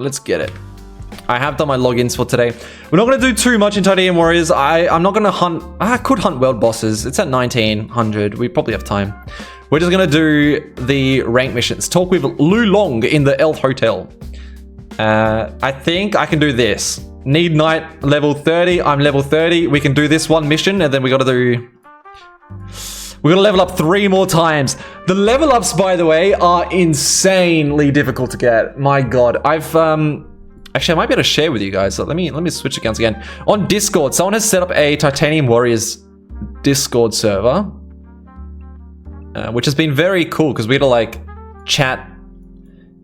let's get it. I have done my logins for today. We're not going to do too much in Titanium Warriors. I'm not going to hunt. I could hunt world bosses. It's at 1900. We probably have time. We're just going to do the rank missions. Talk with Lu Long in the Elf Hotel. I think I can do this. Need Knight level 30. I'm level 30. We can do this one mission, and then we got to do... We're gonna level up 3 more times. The level ups, by the way, are insanely difficult to get. My god. I've actually I might be able to share with you guys. So let me switch accounts again. On Discord, someone has set up a Titanium Warriors Discord server. Which has been very cool because we had to like chat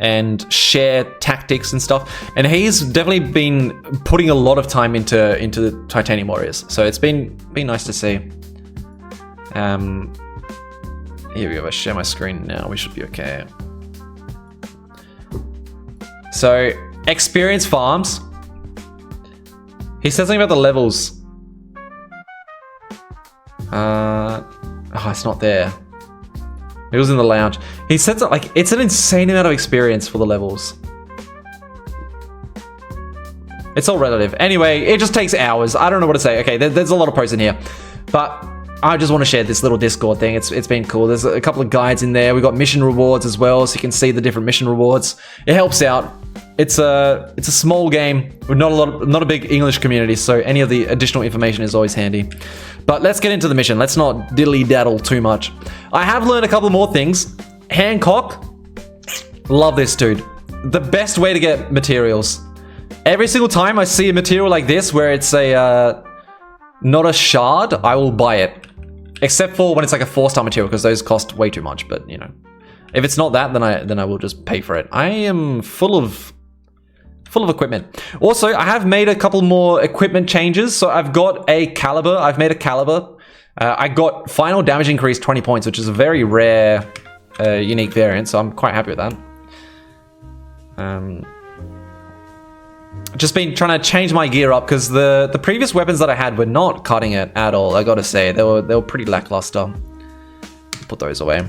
and share tactics and stuff. And he's definitely been putting a lot of time into the Titanium Warriors. So it's been nice to see. Here we go. I share my screen now. We should be okay. So, experience farms. He said something about the levels. Oh, it's not there. It was in the lounge. He said that, like, it's an insane amount of experience for the levels. It's all relative. Anyway, it just takes hours. I don't know what to say. Okay, there's a lot of posts in here, but I just want to share this little Discord thing. It's been cool. There's a couple of guides in there. We got mission rewards as well, so you can see the different mission rewards. It helps out. It's a small game with not a big English community, so any of the additional information is always handy. But let's get into the mission. Let's not diddly-daddle too much. I have learned a couple more things. Hancock, love this dude. The best way to get materials. Every single time I see a material like this where it's a not a shard, I will buy it. Except for when it's like a 4-star material, because those cost way too much. But you know, if it's not that, then I will just pay for it. I am full of equipment. Also, I have made a couple more equipment changes. So I've got a caliber. I've made a caliber. I got final damage increase 20 points, which is a very rare, unique variant. So I'm quite happy with that. Just been trying to change my gear up because the previous weapons that I had were not cutting it at all. I gotta say they were pretty lackluster. Put those away.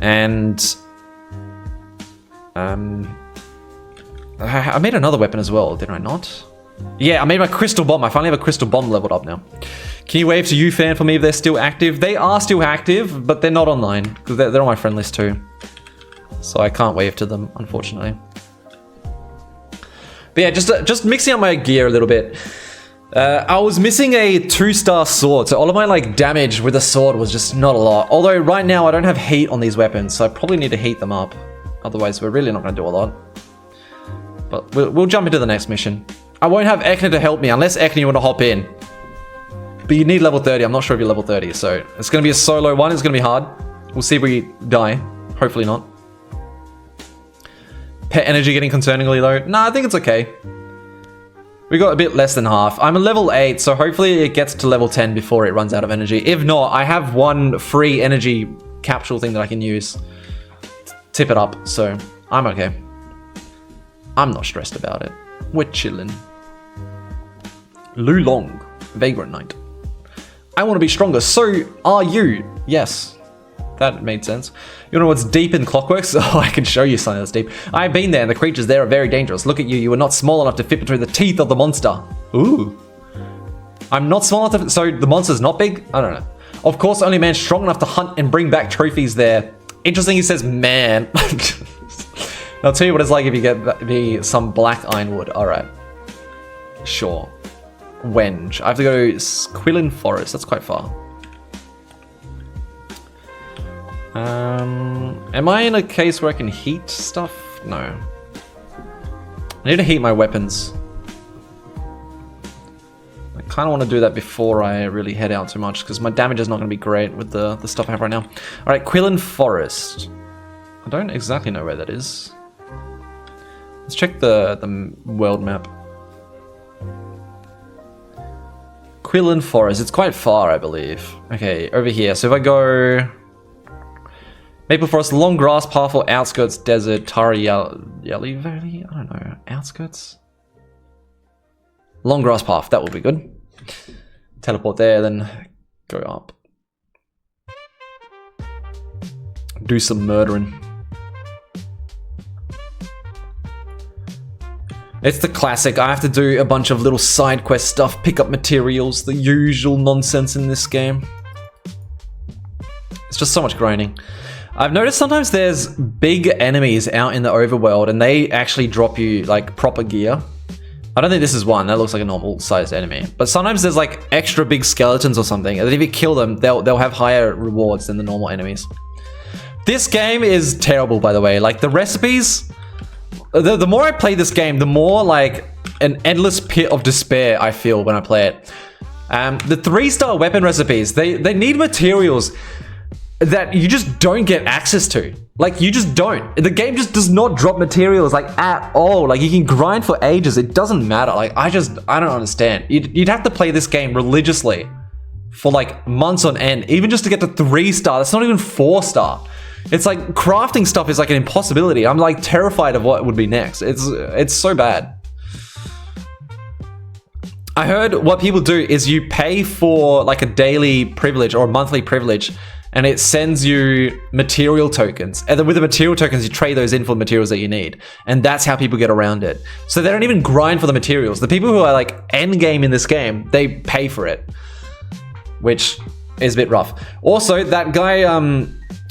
And I made another weapon as well, did I not? Yeah, I made my crystal bomb. I finally have a crystal bomb leveled up now. Can you wave to UFan for me if they're still active? They are still active, but they're not online because they're on my friend list too. So I can't wave to them, unfortunately. But yeah, just mixing up my gear a little bit. I was missing a 2-star sword, so all of my like damage with the sword was just not a lot. Although right now I don't have heat on these weapons, so I probably need to heat them up. Otherwise, we're really not going to do a lot. But we'll jump into the next mission. I won't have Ekna to help me unless Ekna you want to hop in. But you need level 30. I'm not sure if you're level 30, so it's going to be a solo one. It's going to be hard. We'll see if we die. Hopefully not. Pet energy getting concerningly low. Nah, I think it's okay. We got a bit less than half. I'm a level 8, so hopefully it gets to level 10 before it runs out of energy. If not, I have one free energy capsule thing that I can use. Tip it up, so I'm okay. I'm not stressed about it. We're chilling. Lu Long, Vagrant Knight. I want to be stronger, so are you. Yes, that made sense. You know what's deep in Clockworks? Oh, I can show you something that's deep. I've been there, and the creatures there are very dangerous. Look at you, you are not small enough to fit between the teeth of the monster. Ooh. I'm not small enough to, so the monster's not big? I don't know. Of course, only man strong enough to hunt and bring back trophies there. Interesting, he says man. I'll tell you what it's like if you get some black ironwood. Alright. Sure. Wenge. I have to go to Quillen Forest. That's quite far. Am I in a case where I can heat stuff? No. I need to heat my weapons. I kind of want to do that before I really head out too much, because my damage is not going to be great with the stuff I have right now. Alright, Quillen Forest. I don't exactly know where that is. Let's check the world map. Quillen Forest. It's quite far, I believe. Okay, over here. So if I go... Maple Forest, long grass, pathful, outskirts, desert, Tara Yali Valley? I don't know. Outskirts? Long grass path. That will be good. Teleport there, then go up. Do some murdering. It's the classic. I have to do a bunch of little side quest stuff, pick up materials, the usual nonsense in this game. It's just so much grinding. I've noticed sometimes there's big enemies out in the overworld and they actually drop you like proper gear. I don't think this is one. That looks like a normal sized enemy. But sometimes there's like extra big skeletons or something. And if you kill them, they'll have higher rewards than the normal enemies. This game is terrible, by the way. Like the recipes, the more I play this game, the more like an endless pit of despair I feel when I play it. The 3-star weapon recipes, they need materials that you just don't get access to. Like you just don't. The game just does not drop materials like at all. Like you can grind for ages. It doesn't matter. Like I don't understand. You'd have to play this game religiously for like months on end, even just to get to 3-star. That's not even 4-star. It's like crafting stuff is like an impossibility. I'm like terrified of what would be next. It's so bad. I heard what people do is you pay for like a daily privilege or a monthly privilege, and it sends you material tokens. And then with the material tokens, you trade those in for materials that you need. And that's how people get around it. So they don't even grind for the materials. The people who are like end game in this game, they pay for it, which is a bit rough. Also, that guy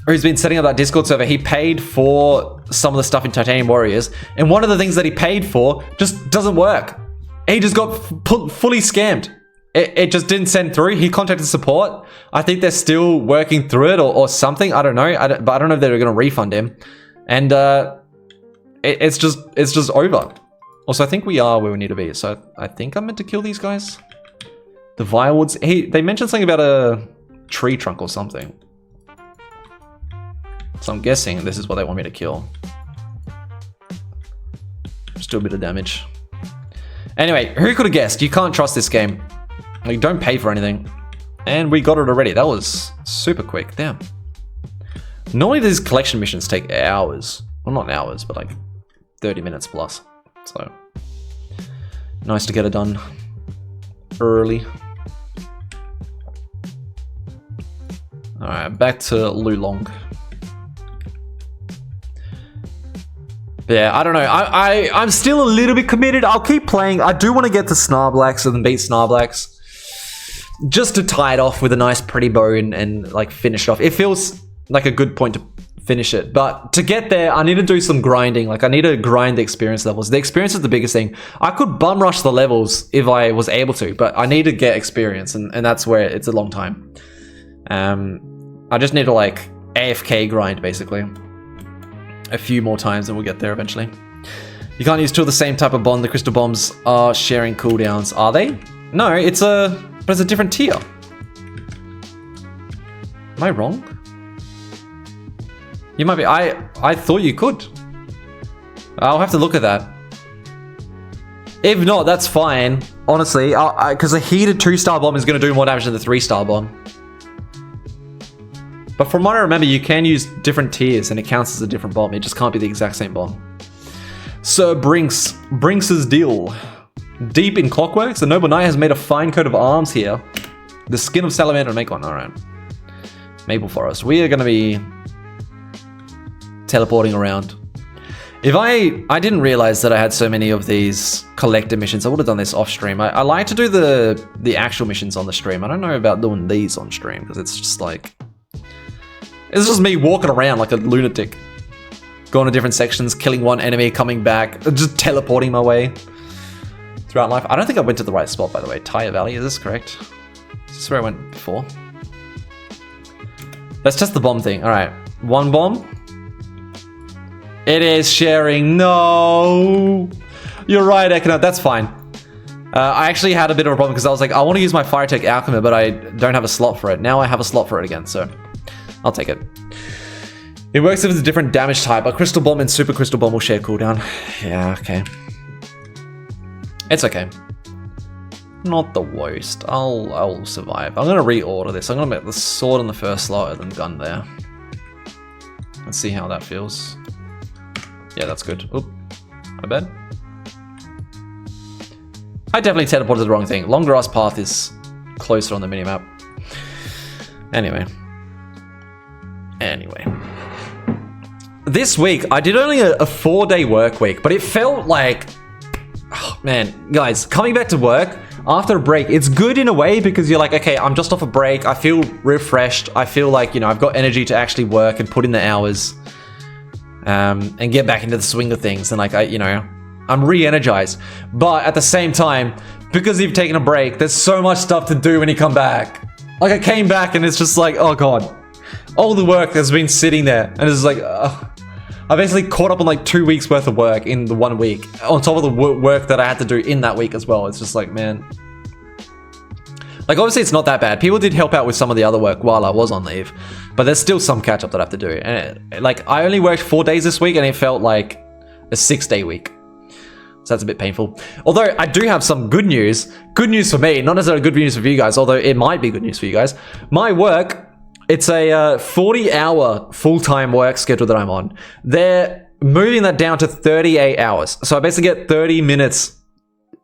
who's been setting up that Discord server, he paid for some of the stuff in Titanium Warriors. And one of the things that he paid for just doesn't work. He just got fully scammed. It just didn't send through. He contacted support. I think they're still working through it or something. I don't know. But I don't know if they're going to refund him. And it's just over. Also, I think we are where we need to be. So I think I'm meant to kill these guys. The Vilewoods. They mentioned something about a tree trunk or something. So I'm guessing this is what they want me to kill. Just do a bit of damage. Anyway, who could have guessed? You can't trust this game. Like, don't pay for anything. And we got it already. That was super quick. Damn. Normally these collection missions take hours. Well, not hours, but like 30 minutes plus. So, nice to get it done early. Alright, back to Lulong. Yeah, I don't know. I'm still a little bit committed. I'll keep playing. I do want to get to Snarblacks and beat Snarblacks. Just to tie it off with a nice pretty bow and like finish it off. It feels like a good point to finish it. But to get there, I need to do some grinding. Like I need to grind the experience levels. The experience is the biggest thing. I could bum rush the levels if I was able to, but I need to get experience and that's where it's a long time. I just need to like AFK grind basically. A few more times and we'll get there eventually. You can't use two of the same type of bomb. The crystal bombs are sharing cooldowns. Are they? No, it's a different tier. Am I wrong? You might be. I thought you could. I'll have to look at that. If not, that's fine. Honestly, because a heated 2-star bomb is going to do more damage than the 3-star bomb. But from what I remember, you can use different tiers and it counts as a different bomb. It just can't be the exact same bomb. Sir Brinks's deal. Deep in clockworks, the noble knight has made a fine coat of arms here. The skin of salamander, make one. Alright. Maple Forest. We are going to be teleporting around. If I didn't realize that I had so many of these collector missions, I would have done this off stream. I like to do the actual missions on the stream. I don't know about doing these on stream because it's just like... It's just me walking around like a lunatic. Going to different sections, killing one enemy, coming back, just teleporting my way throughout life. I don't think I went to the right spot, by the way. Tyre Valley, is this correct? Is this where I went before? Let's test the bomb thing. All right, one bomb. It is sharing. No. You're right, Ekana. That's fine. I actually had a bit of a problem because I was like, I want to use my Fire Tech Alchemy, but I don't have a slot for it. Now I have a slot for it again, so I'll take it. It works if it's a different damage type, but Crystal Bomb and Super Crystal Bomb will share cooldown. Yeah, okay. It's okay. Not the worst. I'll survive. I'm gonna reorder this. I'm gonna make the sword in the first slot and then gun there. Let's see how that feels. Yeah, that's good. Oop. My bad. I definitely teleported the wrong thing. Long Grass Path is closer on the minimap. Anyway. This week, I did only a 4-day work week, but it felt like man, guys, coming back to work after a break, it's good in a way because you're like, okay, I'm just off a break. I feel refreshed. I feel like, you know, I've got energy to actually work and put in the hours and get back into the swing of things. And like, I'm re-energized. But at the same time, because you've taken a break, there's so much stuff to do when you come back. Like, I came back and it's just like, oh God, all the work has been sitting there. And it's like, I basically caught up on like 2 weeks worth of work in the 1 week, on top of the work that I had to do in that week as well. It's just like, man. Like, obviously it's not that bad. People did help out with some of the other work while I was on leave, but there's still some catch up that I have to do. And like, I only worked 4 days this week and it felt like a 6-day week. So that's a bit painful. Although I do have some good news. Good news for me, not necessarily good news for you guys, although it might be good news for you guys. My work, it's a 40-hour full-time work schedule that I'm on. They're moving that down to 38 hours. So I basically get 30 minutes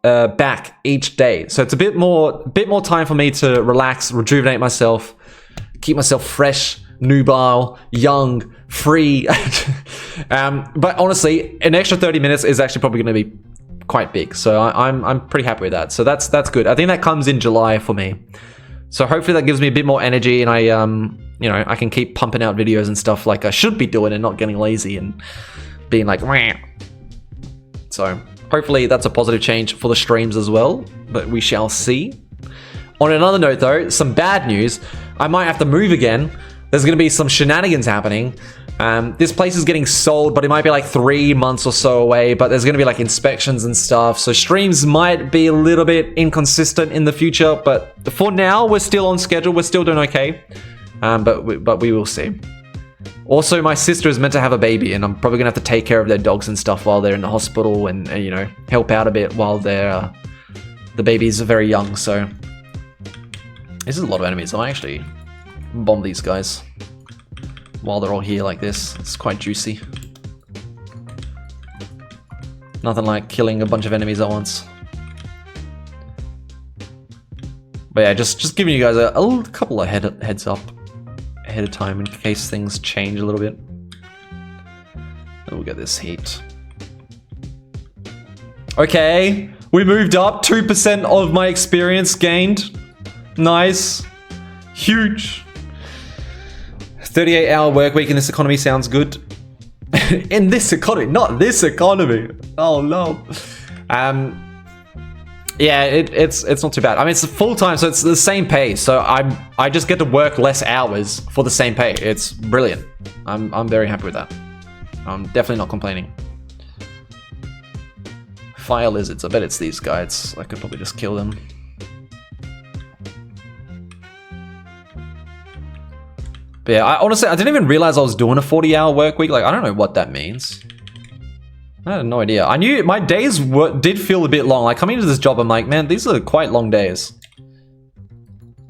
back each day. So it's a bit more time for me to relax, rejuvenate myself, keep myself fresh, nubile, young, free. But honestly, an extra 30 minutes is actually probably going to be quite big. So I'm pretty happy with that. So that's good. I think that comes in July for me. So hopefully that gives me a bit more energy and I can keep pumping out videos and stuff like I should be doing and not getting lazy and being like, wah. So hopefully that's a positive change for the streams as well, but we shall see. On another note though, some bad news. I might have to move again. There's going to be some shenanigans happening. This place is getting sold, but it might be like 3 months or so away, but there's going to be like inspections and stuff. So streams might be a little bit inconsistent in the future, but for now, we're still on schedule. We're still doing okay. But we will see. Also, my sister is meant to have a baby, and I'm probably going to have to take care of their dogs and stuff while they're in the hospital and help out a bit while the babies are very young. So this is a lot of enemies. I might actually bomb these guys while they're all here like this. It's quite juicy. Nothing like killing a bunch of enemies at once. But yeah, just giving you guys a couple of heads up ahead of time in case things change a little bit. And we'll get this heat. Okay, we moved up. 2% of my experience gained. Nice. Huge. 38-hour work week in this economy sounds good. In this economy, not this economy. Oh no. Yeah, it's not too bad. I mean, it's full time, so it's the same pay. So I just get to work less hours for the same pay. It's brilliant. I'm very happy with that. I'm definitely not complaining. Fire lizards. I bet it's these guys. I could probably just kill them. But yeah, honestly, I didn't even realize I was doing a 40-hour work week. Like, I don't know what that means. I had no idea. I knew my days did feel a bit long. Like, coming into this job, I'm like, man, these are quite long days.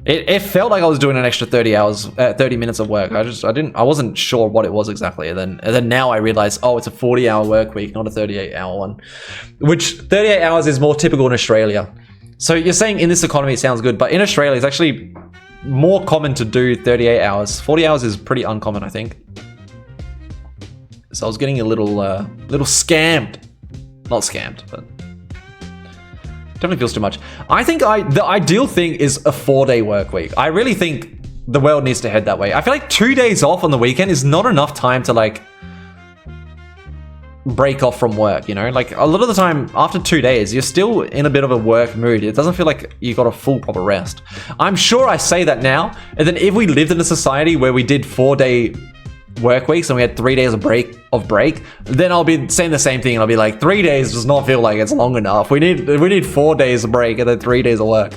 It felt like I was doing an extra 30 minutes of work. I wasn't sure what it was exactly. And then now I realize, oh, it's a 40-hour work week, not a 38-hour one. Which 38 hours is more typical in Australia. So you're saying in this economy it sounds good, but in Australia it's actually more common to do 38 hours. 40 hours is pretty uncommon, I think. So I was getting a little scammed. Not scammed, but definitely feels too much. I think the ideal thing is a 4-day work week. I really think the world needs to head that way. I feel like 2 days off on the weekend is not enough time to like break off from work, you know? Like a lot of the time after 2 days, you're still in a bit of a work mood. It doesn't feel like you got a full proper rest. I'm sure I say that now, and then if we lived in a society where we did 4-day work weeks and we had 3 days of break, then I'll be saying the same thing and I'll be like, 3 days does not feel like it's long enough. We need 4 days of break and then 3 days of work.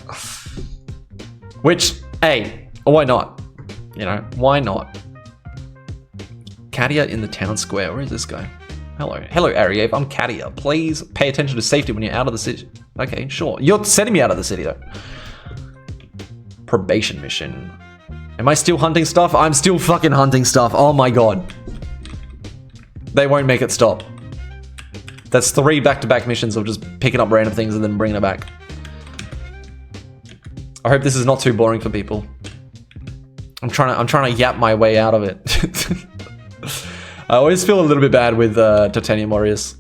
Which, hey, why not? You know, why not? Katia in the town square. Where is this guy? Hello, Ariev. I'm Katia. Please pay attention to safety when you're out of the city. Okay, sure. You're sending me out of the city though. Probation mission. Am I still hunting stuff? I'm still fucking hunting stuff. Oh my god. They won't make it stop. That's 3 back-to-back missions of just picking up random things and then bringing it back. I hope this is not too boring for people. I'm trying to yap my way out of it. I always feel a little bit bad with Titanium Warriors.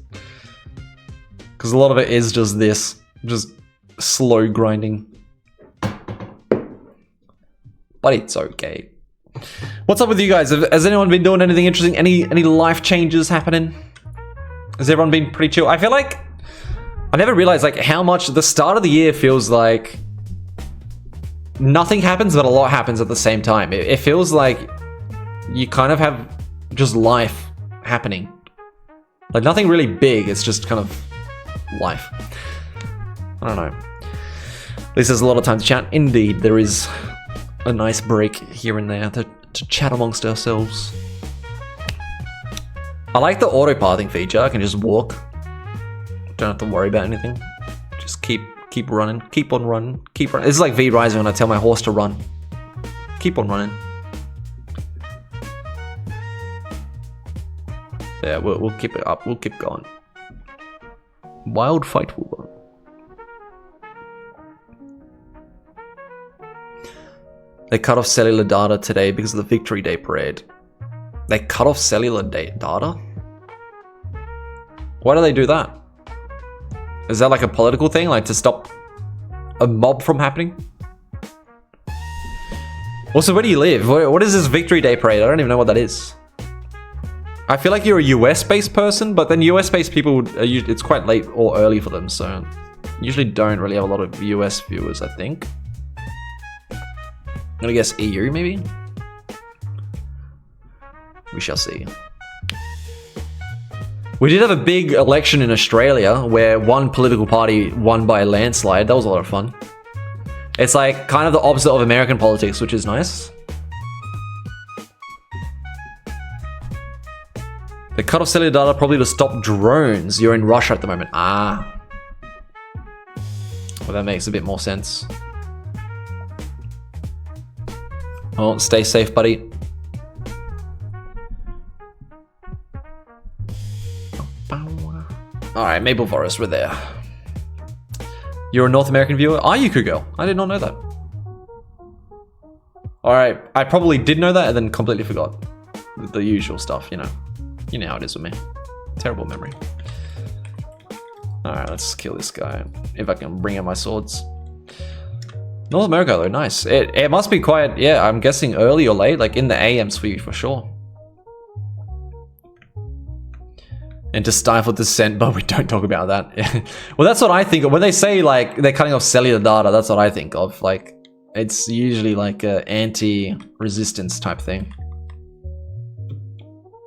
Because a lot of it is just this. Just slow grinding. But it's okay. What's up with you guys? Has anyone been doing anything interesting? Any life changes happening? Has everyone been pretty chill? I feel like I never realized like how much the start of the year feels like nothing happens, but a lot happens at the same time. It feels like you kind of have just life happening. Like nothing really big, it's just kind of life. I don't know. At least there's a lot of time to chat. Indeed, there is a nice break here and there to chat amongst ourselves. I like the auto-pathing feature. I can just walk. Don't have to worry about anything. Just keep running. Keep on running. Keep running. This is like V-Rising when I tell my horse to run. Keep on running. Yeah, we'll keep it up. We'll keep going. Wild fight will go. They cut off cellular data today because of the Victory Day parade. They cut off cellular data? Why do they do that? Is that like a political thing? Like to stop a mob from happening? Also, where do you live? What is this Victory Day parade? I don't even know what that is. I feel like you're a US-based person, but then US-based people, it's quite late or early for them, so usually don't really have a lot of US viewers, I think. I'm gonna guess EU, maybe? We shall see. We did have a big election in Australia where one political party won by a landslide. That was a lot of fun. It's like kind of the opposite of American politics, which is nice. They cut off cellular data probably to stop drones. You're in Russia at the moment. Ah. Well, that makes a bit more sense. Oh, stay safe, buddy. Alright, Maple Forest, we're there. You're a North American viewer? Are you, Kugel? I did not know that. Alright, I probably did know that and then completely forgot. The usual stuff, you know. You know how it is with me. Terrible memory. Alright, let's kill this guy. If I can bring out my swords. North America though, nice. It must be quite, yeah, I'm guessing early or late, like in the AMs for you for sure. And to stifle dissent, but we don't talk about that. Well, that's what I think of. When they say like they're cutting off cellular data, that's what I think of. Like, it's usually like a anti-resistance type thing.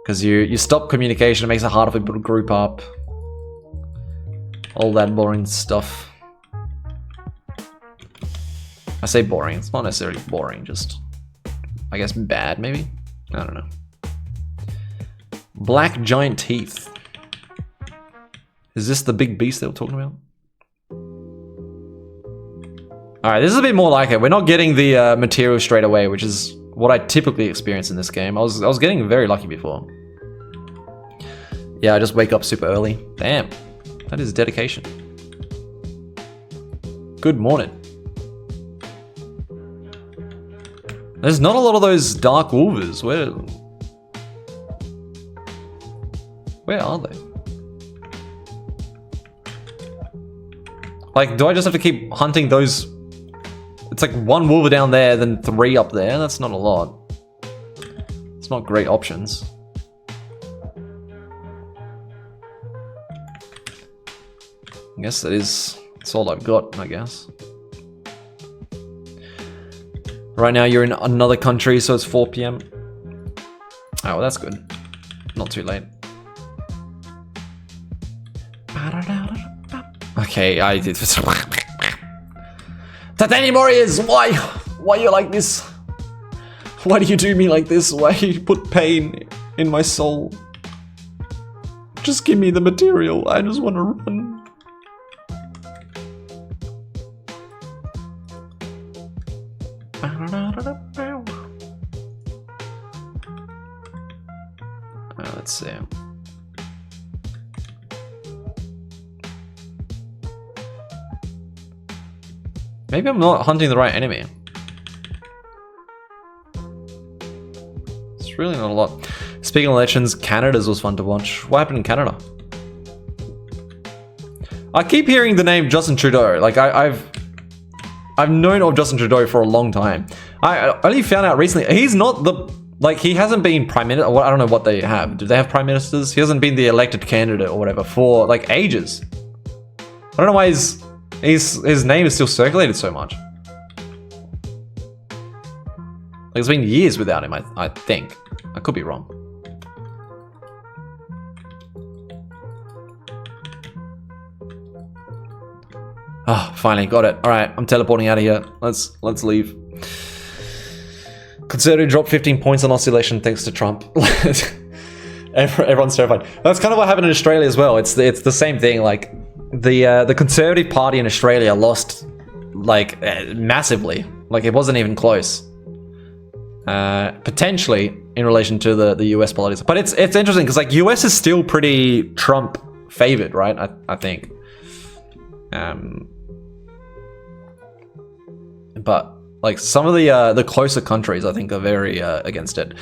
Because you stop communication, it makes it harder for people to group up. All that boring stuff. I say boring, it's not necessarily boring, just, I guess bad maybe? I don't know. Black giant teeth. Is this the big beast they were talking about? Alright, this is a bit more like it. We're not getting the material straight away, which is what I typically experience in this game. I was getting very lucky before. Yeah, I just wake up super early. Damn, that is dedication. Good morning. There's not a lot of those dark wolvers. Where are they? Like, do I just have to keep hunting those? It's like one wolver down there, then 3 up there. That's not a lot. It's not great options. I guess that's all I've got, I guess. Right now you're in another country, so it's 4 PM. Oh, well, that's good. Not too late. Okay, I did. Titanium Warriors, why? Why are you like this? Why do you do me like this? Why you put pain in my soul? Just give me the material. I just want to run. Let's see. Maybe I'm not hunting the right enemy. It's really not a lot. Speaking of elections, Canada's was fun to watch. What happened in Canada? I keep hearing the name Justin Trudeau. Like I've known of Justin Trudeau for a long time. I only found out recently he's not the he hasn't been prime minister. I don't know what they have. Do they have prime ministers? He hasn't been the elected candidate or whatever for like ages. I don't know why his name is still circulated so much. Like it's been years without him. I think I could be wrong. Ah, finally got it. All right, I'm teleporting out of here. Let's leave. Conservative dropped 15 points on oscillation thanks to Trump. Everyone's terrified. That's kind of what happened in Australia as well. It's the same thing. Like the Conservative Party in Australia lost like massively. Like it wasn't even close. Potentially in relation to the US politics, but it's interesting because like US is still pretty Trump favored, right? I think. But like some of the closer countries, I think, are very against it.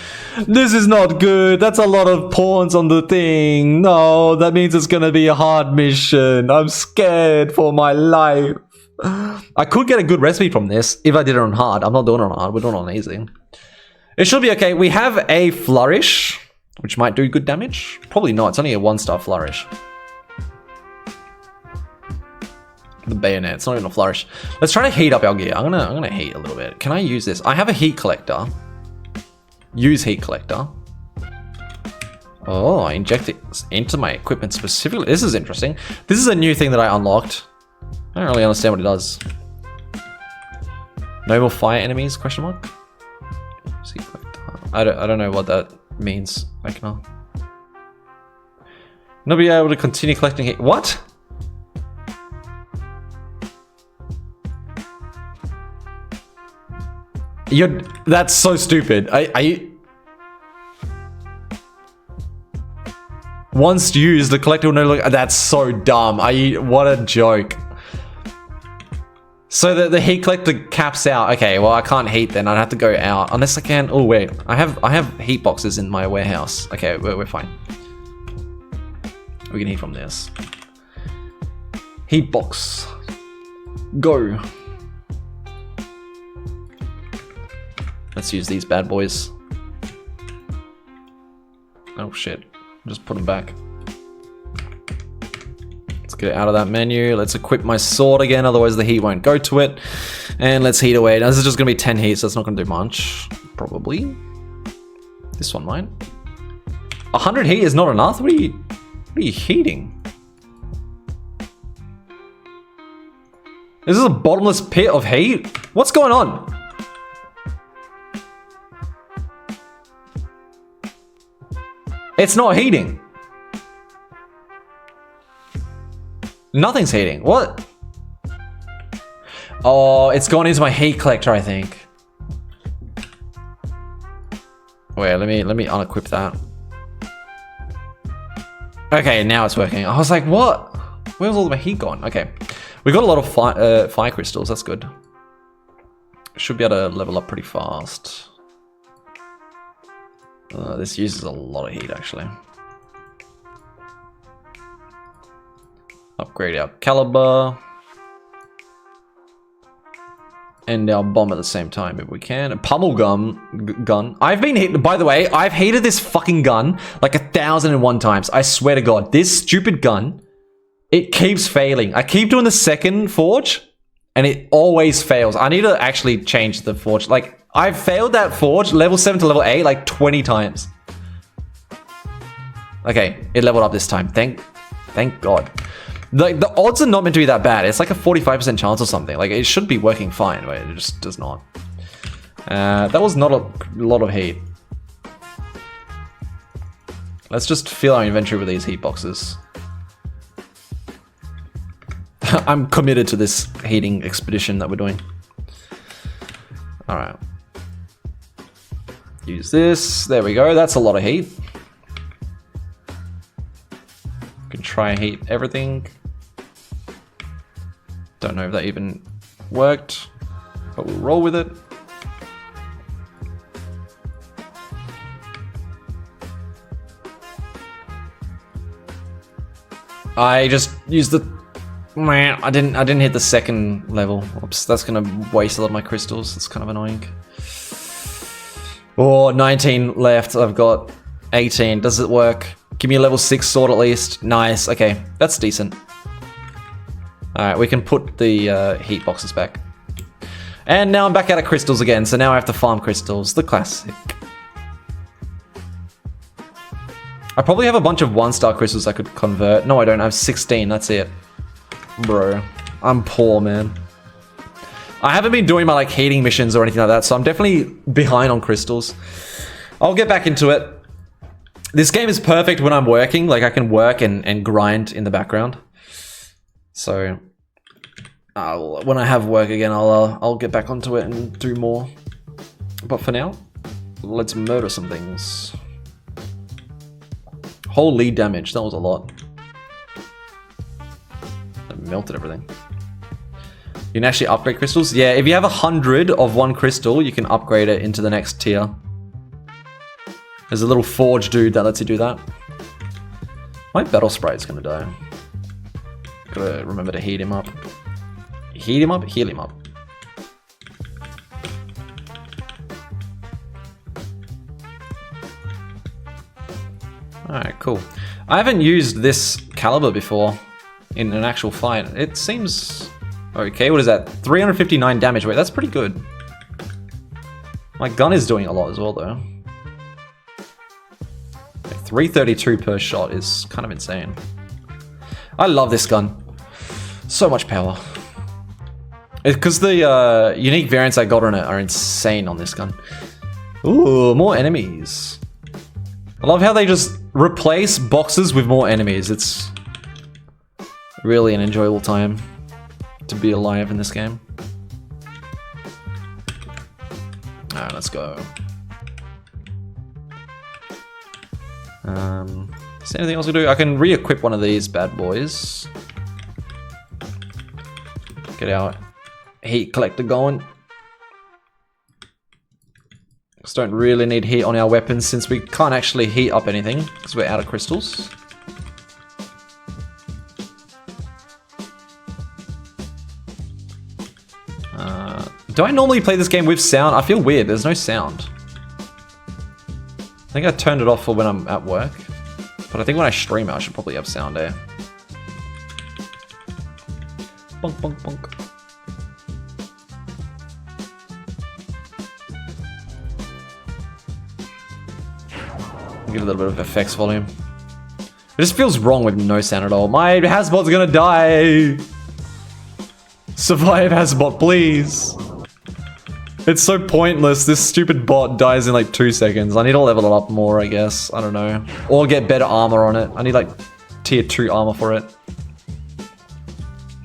This is not good. That's a lot of pawns on the thing. No, that means it's gonna be a hard mission. I'm scared for my life. I could get a good recipe from this if I did it on hard. I'm not doing it on hard. We're doing it on easy. It should be okay. We have a flourish, which might do good damage. Probably not. It's only a 1-star flourish. The bayonet. It's not even a flourish. Let's try to heat up our gear. I'm gonna heat a little bit. Can I use this? I have a heat collector. Use heat collector. Oh, I inject it into my equipment specifically. This is interesting. This is a new thing that I unlocked. I don't really understand what it does. No more fire enemies? Question mark. I don't know what that means. I cannot. Not be able to continue collecting heat. What? That's so stupid. Once used, the collector will no longer. That's so dumb. What a joke. So the heat collector caps out. Okay, well I can't heat then. I'd have to go out unless I can. Oh wait, I have heat boxes in my warehouse. Okay, we're fine. We can heat from this. Heat box. Go. Let's use these bad boys. Oh shit. Just put them back. Let's get out of that menu. Let's equip my sword again, otherwise the heat won't go to it. And let's heat away. Now this is just gonna be 10 heat, so it's not gonna do much. Probably. This one might. 100 heat is not enough? What are you heating? Is this a bottomless pit of heat? What's going on? It's not heating. Nothing's heating. What? Oh, it's gone into my heat collector, I think. Wait, let me unequip that. Okay, now it's working. I was like, what? Where's all my heat gone? Okay. We got a lot of fire crystals. That's good. Should be able to level up pretty fast. This uses a lot of heat, actually. Upgrade our caliber. And our bomb at the same time, if we can. A pummel gun. I've been hit. By the way, I've hated this fucking gun like 1,001 times. I swear to God, this stupid gun, it keeps failing. I keep doing the second forge, and it always fails. I need to actually change the forge. Like, I've failed that forge, level 7 to level 8, like 20 times. Okay, it leveled up this time. Thank God. The odds are not meant to be that bad. It's like a 45% chance or something. Like, it should be working fine, but it just does not. That was not a lot of heat. Let's just fill our inventory with these heat boxes. I'm committed to this heating expedition that we're doing. Alright. Use this. There we go. That's a lot of heat. Can try and heat everything. Don't know if that even worked, but we'll roll with it. I just used the Man, I didn't hit the second level. Oops, that's gonna waste a lot of my crystals. It's kind of annoying. Oh, 19 left. I've got 18. Does it work? Give me a level 6 sword at least. Nice. Okay, that's decent. Alright, we can put the heat boxes back. And now I'm back out of crystals again, so now I have to farm crystals. The classic. I probably have a bunch of 1-star crystals I could convert. No, I don't. I have 16. That's it. Bro, I'm poor, man. I haven't been doing my like heating missions or anything like that, so I'm definitely behind on crystals. I'll get back into it. This game is perfect when I'm working. Like I can work and grind in the background. So when I have work again, I'll get back onto it and do more. But for now, let's murder some things. Holy damage, that was a lot. That melted everything. You can actually upgrade crystals? Yeah, if you have 100 of one crystal, you can upgrade it into the next tier. There's a little forge dude that lets you do that. My battle sprite's gonna die. Gotta remember to heat him up. Heat him up, heal him up. Alright, cool. I haven't used this caliber before in an actual fight. It seems okay. What is that? 359 damage. Wait, that's pretty good. My gun is doing a lot as well, though. 332 per shot is kind of insane. I love this gun. So much power. It's because the unique variants I got on it are insane on this gun. Ooh, more enemies. I love how they just replace boxes with more enemies. It's really an enjoyable time to be alive in this game. Alright, let's go. Is there anything else to do? I can re-equip one of these bad boys. Get our heat collector going. Just don't really need heat on our weapons since we can't actually heat up anything because we're out of crystals. Do I normally play this game with sound? I feel weird. There's no sound. I think I turned it off for when I'm at work. But I think when I stream it, I should probably have sound there. Bonk, bonk, bonk. Give a little bit of effects volume. It just feels wrong with no sound at all. My Hasbot's gonna die! Survive, Hasbot, please! It's so pointless. This stupid bot dies in like 2 seconds. I need to level it up more, I guess. I don't know. Or get better armor on it. I need like tier 2 armor for it.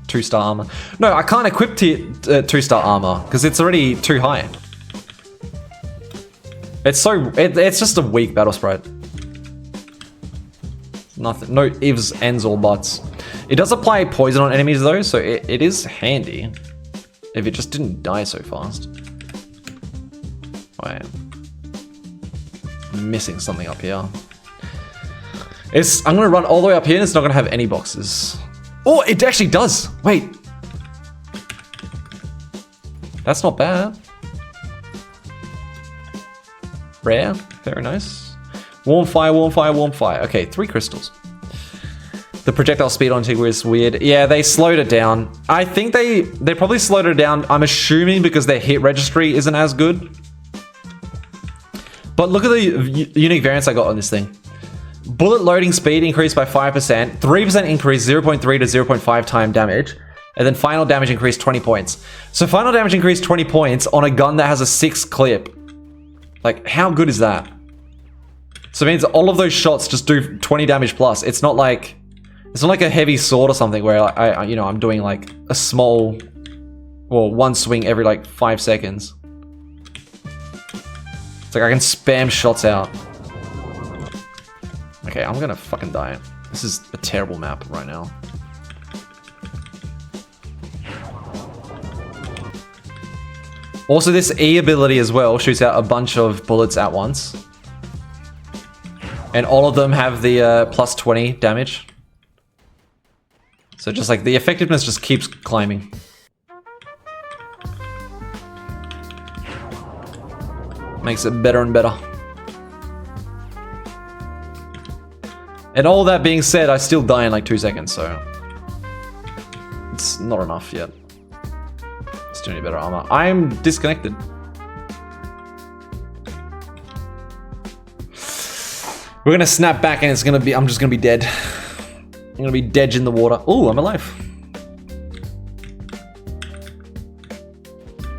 2-star armor. No, I can't equip tier 2-star armor because it's already too high. It's so... It's just a weak battle sprite. Nothing. No ifs, ands, or buts. It does apply poison on enemies though, so it is handy. If it just didn't die so fast. Wait. I'm missing something up here. I'm gonna run all the way up here and it's not gonna have any boxes. Oh, it actually does! Wait. That's not bad. Rare. Very nice. Warm fire, warm fire, warm fire. Okay, 3 crystals. The projectile speed on Tigua is weird. Yeah, they slowed it down. I think they probably slowed it down, I'm assuming because their hit registry isn't as good. But look at the unique variants I got on this thing. Bullet loading speed increased by 5%, 3% increase, 0.3 to 0.5 time damage, and then final damage increased 20 points. So final damage increased 20 points on a gun that has a 6 clip. Like, how good is that? So it means all of those shots just do 20 damage plus. It's not like a heavy sword or something where I'm doing like a small, well, one swing every like 5 seconds. It's like I can spam shots out. Okay, I'm gonna fucking die. This is a terrible map right now. Also, this E ability as well shoots out a bunch of bullets at once. And all of them have the plus 20 damage. So just like the effectiveness just keeps climbing. Makes it better and better. And all that being said, I still die in like 2 seconds, so it's not enough yet. Still need better armor. I'm disconnected. We're gonna snap back and it's gonna be, I'm just gonna be dead. I'm gonna be dead in the water. Oh, I'm alive.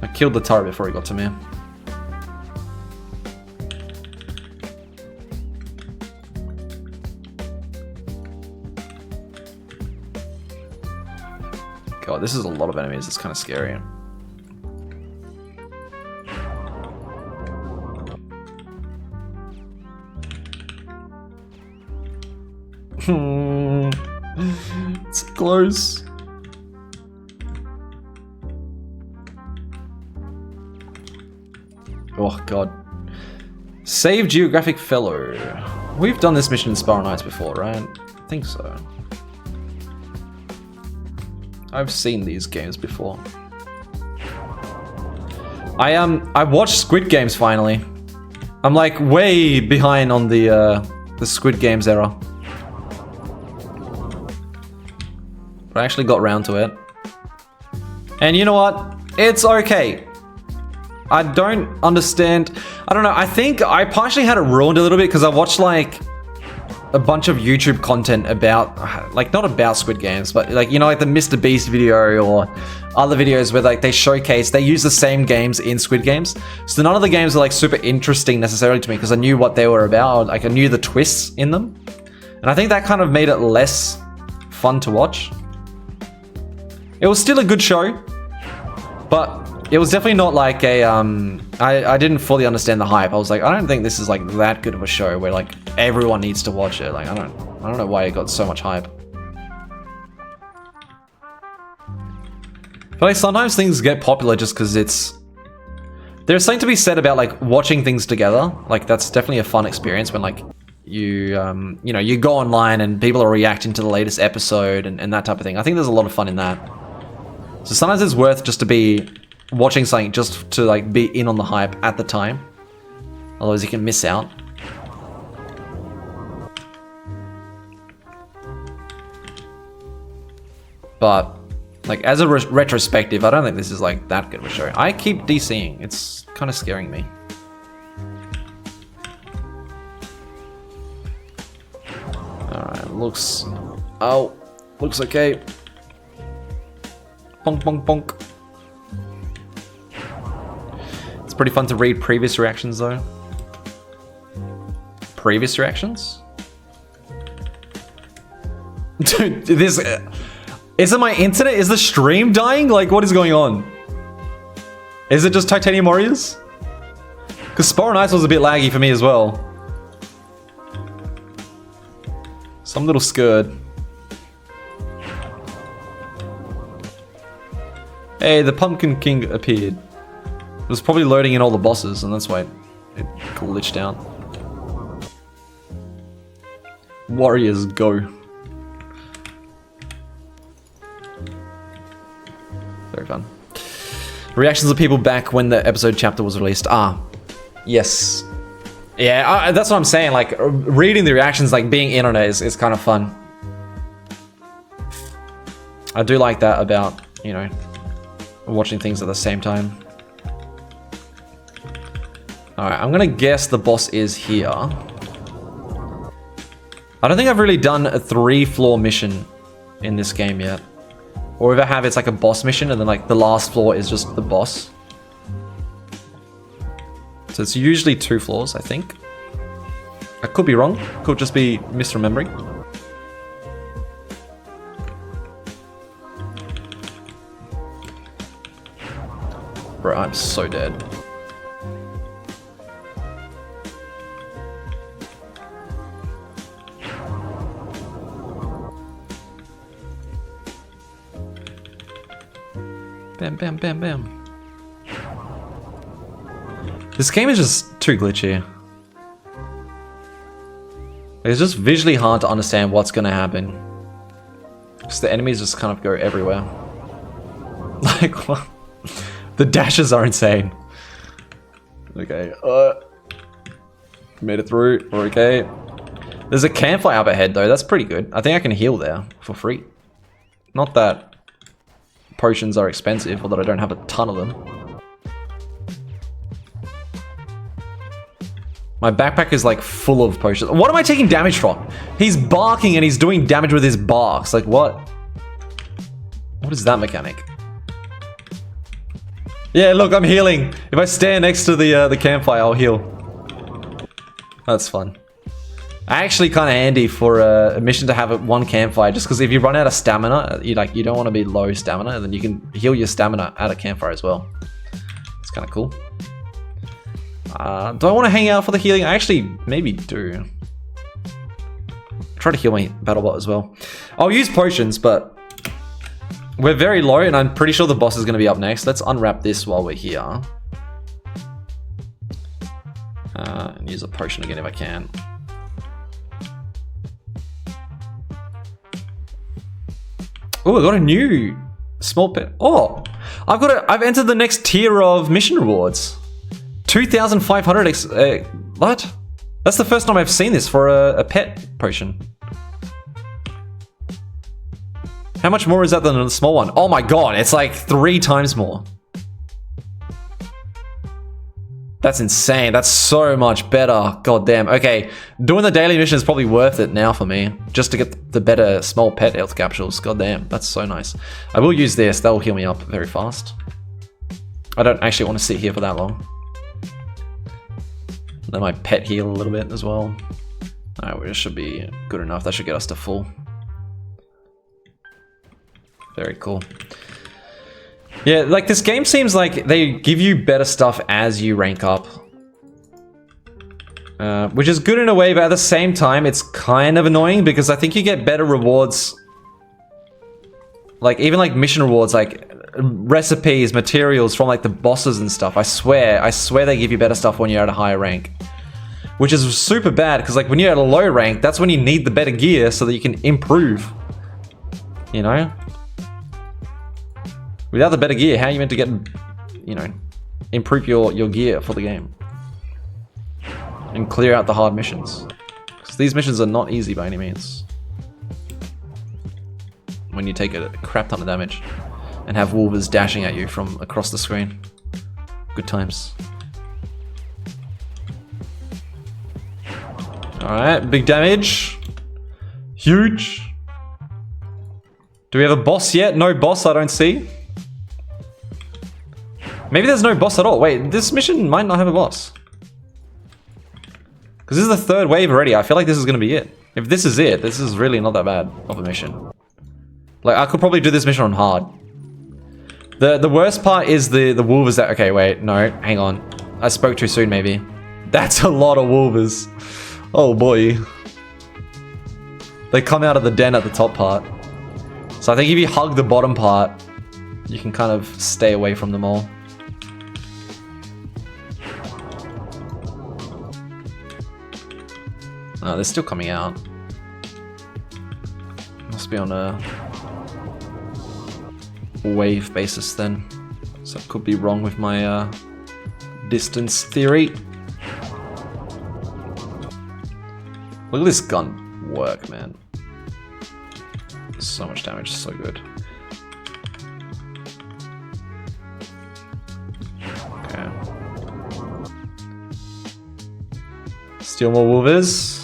I killed the turret before he got to me. God, this is a lot of enemies. It's kind of scary. It's close. Oh god. Save Geographic Fellow. We've done this mission in Spiral Knights before, right? I think so. I've seen these games before. I watched Squid Games finally. I'm like way behind on the Squid Games era. But I actually got around to it. And you know what? It's okay. I don't understand. I don't know. I think I partially had it ruined a little bit because I watched like a bunch of YouTube content about, like not about Squid Games, but like, you know, like the Mr. Beast video or other videos where like they showcase, they use the same games in Squid Games. So none of the games are like super interesting necessarily to me because I knew what they were about. Like I knew the twists in them. And I think that kind of made it less fun to watch. It was still a good show, but it was definitely not like a, I didn't fully understand the hype. I was like, I don't think this is like that good of a show where like everyone needs to watch it. Like, I don't know why it got so much hype. But like sometimes things get popular just because there's something to be said about like watching things together. Like that's definitely a fun experience when like you know, you go online and people are reacting to the latest episode and that type of thing. I think there's a lot of fun in that. So sometimes it's worth just to be watching something just to like be in on the hype at the time. Otherwise you can miss out. But like as a retrospective, I don't think this is like that good of a show. I keep DCing. It's kind of scaring me. Alright, looks okay. Bonk, bonk, bonk. It's pretty fun to read previous reactions though. Previous reactions? Dude, this... Is it my internet? Is the stream dying? Like, what is going on? Is it just Titanium Warriors? Because Spiral Knights was a bit laggy for me as well. So I'm a little scared. Hey, the Pumpkin King appeared. It was probably loading in all the bosses, and that's why it glitched out. Warriors, go. Very fun. Reactions of people back when the episode chapter was released. Ah, yes. Yeah, that's what I'm saying. Like, reading the reactions, like being in on it is kind of fun. I do like that about, you know, watching things at the same time. Alright, I'm gonna guess the boss is here. I don't think I've really done a 3-floor mission in this game yet. Or if I have, it's like a boss mission and then like the last floor is just the boss. So it's usually 2 floors, I think. I could be wrong. Could just be misremembering. Bro, I'm so dead. Bam, bam, bam, bam. This game is just too glitchy. It's just visually hard to understand what's gonna happen. Because the enemies just kind of go everywhere. Like, what? The dashes are insane. Okay, made it through. We're okay. There's a campfire up ahead though, that's pretty good. I think I can heal there for free. Not that potions are expensive, or that I don't have a ton of them. My backpack is like full of potions. What am I taking damage from? He's barking and he's doing damage with his barks. Like what? What is that mechanic? Yeah, look, I'm healing. If I stand next to the campfire, I'll heal. That's fun. Actually kind of handy for a mission to have one campfire, just because if you run out of stamina, you don't want to be low stamina, and then you can heal your stamina at a campfire as well. It's kind of cool. Do I want to hang out for the healing? I actually maybe do. Try to heal my battlebot as well. I'll use potions, but we're very low, and I'm pretty sure the boss is going to be up next. Let's unwrap this while we're here. And use a potion again if I can. Oh, I got a new small pet. Oh, I've entered the next tier of mission rewards. 2,500 what? That's the first time I've seen this for a pet potion. How much more is that than a small one? Oh my god, it's like 3 times more. That's insane. That's so much better. God damn. Okay, doing the daily mission is probably worth it now for me, just to get the better small pet health capsules. God damn, that's so nice. I will use this. That will heal me up very fast. I don't actually want to sit here for that long. Let my pet heal a little bit as well. Alright, this should be good enough. That should get us to full. Very cool. Yeah, like this game seems like they give you better stuff as you rank up. Which is good in a way, but at the same time, it's kind of annoying because I think you get better rewards. Like, even like mission rewards, like recipes, materials from like the bosses and stuff. I swear they give you better stuff when you're at a higher rank. Which is super bad, because like when you're at a low rank, that's when you need the better gear so that you can improve. You know? Without the better gear, how are you meant to get, you know, improve your gear for the game? And clear out the hard missions. Because these missions are not easy by any means. When you take a crap ton of damage and have wolves dashing at you from across the screen. Good times. Alright, big damage. Huge. Do we have a boss yet? No boss, I don't see. Maybe there's no boss at all. Wait, this mission might not have a boss. Because this is the 3rd wave already. I feel like this is going to be it. If this is it, this is really not that bad of a mission. Like, I could probably do this mission on hard. The worst part is the wolves that... Okay, wait. No, hang on. I spoke too soon, maybe. That's a lot of wolves. Oh, boy. They come out of the den at the top part. So I think if you hug the bottom part, you can kind of stay away from them all. Oh, they're still coming out. Must be on a wave basis then. So I could be wrong with my distance theory. Look at this gun work, man. So much damage, so good. Okay. Steal more wolvers.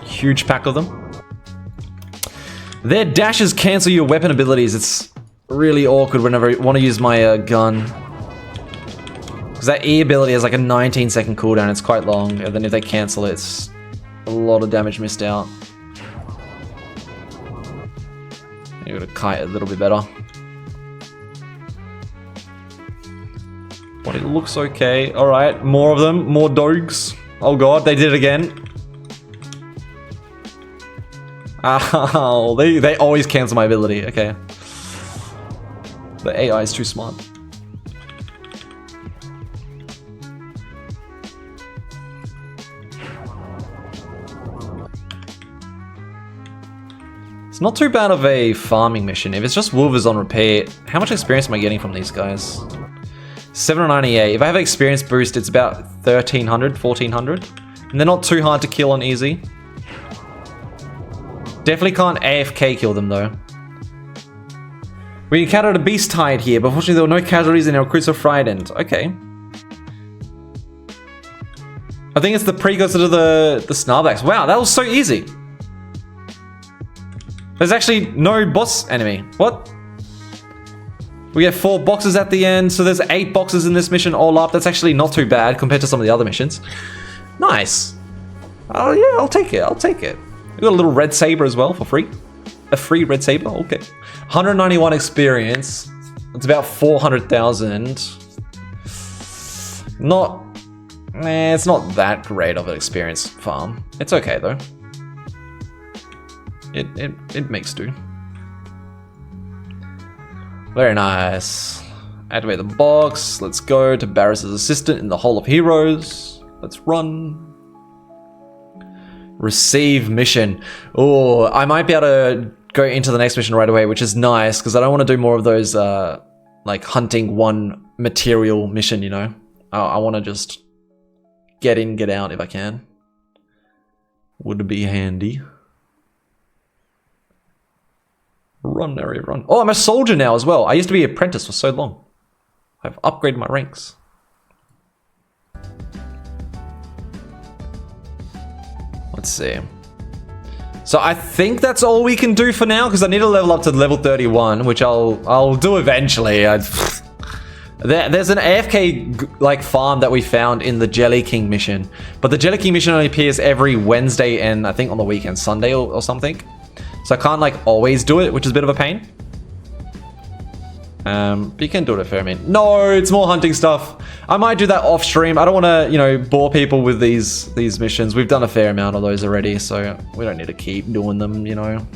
Huge pack of them. Their dashes cancel your weapon abilities. It's really awkward whenever I want to use my gun. Because that E ability has like a 19-second cooldown. It's quite long. And then if they cancel it, it's a lot of damage missed out. You gotta kite a little bit better. But it looks okay. Alright, more of them. More dogs. Oh god, they did it again. Ow, they always cancel my ability. Okay. The AI is too smart. It's not too bad of a farming mission. If it's just Wolvers on repeat, how much experience am I getting from these guys? 798. If I have an experience boost, it's about 1300, 1400. And they're not too hard to kill on easy. Definitely can't AFK kill them though. We encountered a beast tide here, but unfortunately there were no casualties and our recruits are frightened. Okay. I think it's the precursor to the Snarlbacks. Wow, that was so easy. There's actually no boss enemy. What? We have 4 boxes at the end, so there's 8 boxes in this mission all up. That's actually not too bad compared to some of the other missions. Nice. Oh yeah, I'll take it. I'll take it. We got a little red saber as well for free. A free red saber. Okay. 191 experience. It's about 400,000. Not. It's not that great of an experience farm. It's okay though. It makes do. Very nice. Activate the box. Let's go to Barris's assistant in the Hall of Heroes. Let's run. Receive mission. Oh, I might be able to go into the next mission right away, which is nice because I don't want to do more of those like hunting one material mission, you know. I want to just get in, get out if I can. Would be handy. Run, area, run. Oh, I'm a soldier now as well. I used to be an apprentice for so long. I've upgraded my ranks. Let's see. So I think that's all we can do for now because I need to level up to level 31, which I'll do eventually. There's an AFK like farm that we found in the Jelly King mission, but the Jelly King mission only appears every Wednesday and I think on the weekend, Sunday or something. So I can't like always do it, which is a bit of a pain. But you can do it if I mean. No, it's more hunting stuff. I might do that off stream. I don't want to, you know, bore people with these missions. We've done a fair amount of those already, so we don't need to keep doing them, you know.